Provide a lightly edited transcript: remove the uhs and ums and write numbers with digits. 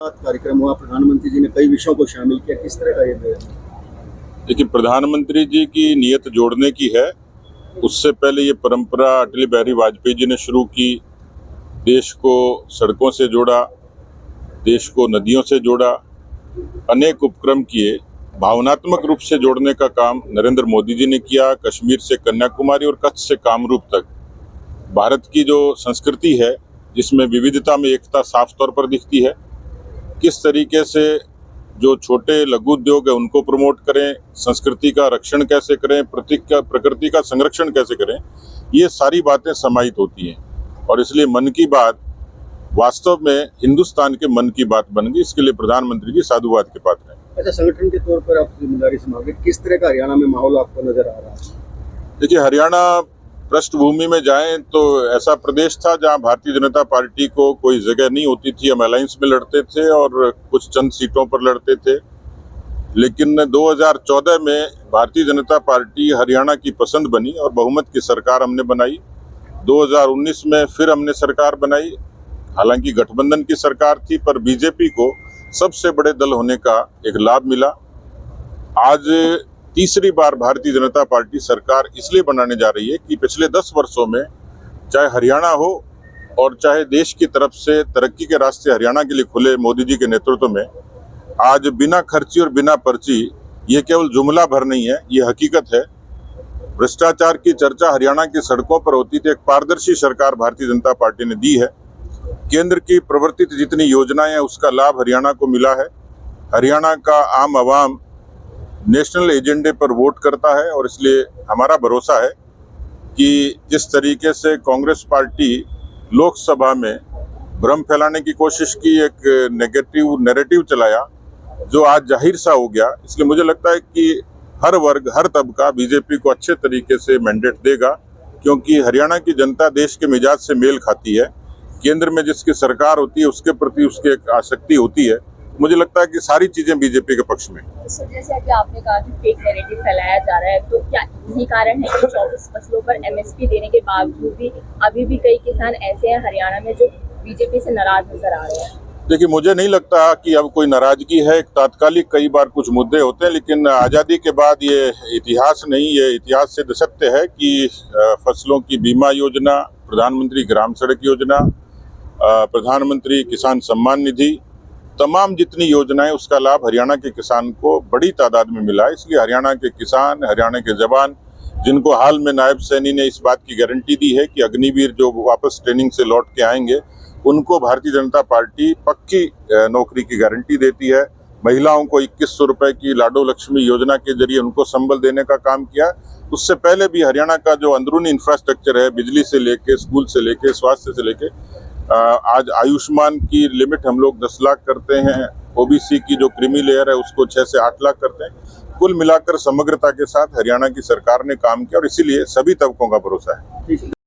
कार्यक्रम हुआ, प्रधानमंत्री जी ने कई विषयों को शामिल किया, किस तरह का ये बयान? देखिए, प्रधानमंत्री जी की नीयत जोड़ने की है। उससे पहले ये परंपरा अटल बिहारी वाजपेयी जी ने शुरू की। देश को सड़कों से जोड़ा, देश को नदियों से जोड़ा, अनेक उपक्रम किए। भावनात्मक रूप से जोड़ने का काम नरेंद्र मोदी जी ने किया। कश्मीर से कन्याकुमारी और कच्छ से कामरूप तक भारत की जो संस्कृति है, जिसमें विविधता में एकता साफ तौर पर दिखती है, किस तरीके से जो छोटे लघु उद्योग है उनको प्रमोट करें, संस्कृति का रक्षण कैसे करें, प्रकृति का संरक्षण कैसे करें, ये सारी बातें समाहित होती हैं। और इसलिए मन की बात वास्तव में हिंदुस्तान के मन की बात बन गई। इसके लिए प्रधानमंत्री जी साधुवाद के पात्र हैं। अच्छा, संगठन के तौर पर आप जिम्मेदारी संभाल, किस तरह का हरियाणा में माहौल आपको नजर आ रहा है? देखिए, हरियाणा पृष्ठभूमि में जाएं तो ऐसा प्रदेश था जहां भारतीय जनता पार्टी को कोई जगह नहीं होती थी। हम अलायंस में लड़ते थे और कुछ चंद सीटों पर लड़ते थे, लेकिन 2014 में भारतीय जनता पार्टी हरियाणा की पसंद बनी और बहुमत की सरकार हमने बनाई। 2019 में फिर हमने सरकार बनाई। हालांकि गठबंधन की सरकार थी, पर बीजेपी को सबसे बड़े दल होने का एक लाभ मिला। आज तीसरी बार भारतीय जनता पार्टी सरकार इसलिए बनाने जा रही है कि पिछले 10 वर्षों में चाहे हरियाणा हो और चाहे देश की तरफ से तरक्की के रास्ते हरियाणा के लिए खुले मोदी जी के नेतृत्व में, आज बिना खर्ची और बिना पर्ची, ये केवल जुमला भर नहीं है, ये हकीकत है। भ्रष्टाचार की चर्चा हरियाणा की सड़कों पर होती थी। एक पारदर्शी सरकार भारतीय जनता पार्टी ने दी है। केंद्र की प्रवर्तित जितनी योजनाएं हैं उसका लाभ हरियाणा को मिला है। हरियाणा का आम आवाम नेशनल एजेंडे पर वोट करता है और इसलिए हमारा भरोसा है कि जिस तरीके से कांग्रेस पार्टी लोकसभा में भ्रम फैलाने की कोशिश की, एक नेगेटिव नैरेटिव चलाया जो आज जाहिर सा हो गया, इसलिए मुझे लगता है कि हर वर्ग, हर तबका बीजेपी को अच्छे तरीके से मैंडेट देगा, क्योंकि हरियाणा की जनता देश के मिजाज से मेल खाती है। केंद्र में जिसकी सरकार होती है उसके प्रति उसकी एक आसक्ति होती है। मुझे लगता है कि सारी चीजें बीजेपी के पक्ष में। जैसे अभी आपने कहा कि फेक नैरेटिव फैलाया जा रहा है, तो क्या यही कारण है कि 24 फसलों पर एमएसपी देने के बावजूद भी अभी भी कई किसान ऐसे हैं हरियाणा में जो बीजेपी से नाराज नजर आ रहे हैं? देखिए, मुझे नहीं लगता कि अब कोई नाराजगी है। एक तात्कालिक कई बार कुछ मुद्दे होते हैं, लेकिन आज़ादी के बाद ये इतिहास नहीं, ये इतिहास सिद्ध सत्य है कि फसलों की बीमा योजना, प्रधानमंत्री ग्राम सड़क योजना, प्रधानमंत्री किसान सम्मान निधि, तमाम जितनी योजनाएं, उसका लाभ हरियाणा के किसान को बड़ी तादाद में मिला है। इसलिए हरियाणा के किसान, हरियाणा के जवान, जिनको हाल में नायब सैनी ने इस बात की गारंटी दी है कि अग्निवीर जो वापस ट्रेनिंग से लौट के आएंगे, उनको भारतीय जनता पार्टी पक्की नौकरी की गारंटी देती है। महिलाओं को 2100 रुपए की लाडो लक्ष्मी योजना के जरिए उनको संबल देने का काम किया। उससे पहले भी हरियाणा का जो अंदरूनी इंफ्रास्ट्रक्चर है, बिजली से लेके, स्कूल से लेके, स्वास्थ्य से लेके, आज आयुष्मान की लिमिट हम लोग 10 लाख करते हैं। ओबीसी की जो क्रीमी लेयर है उसको 6 से 8 लाख करते हैं। कुल मिलाकर समग्रता के साथ हरियाणा की सरकार ने काम किया और इसीलिए सभी तबकों का भरोसा है।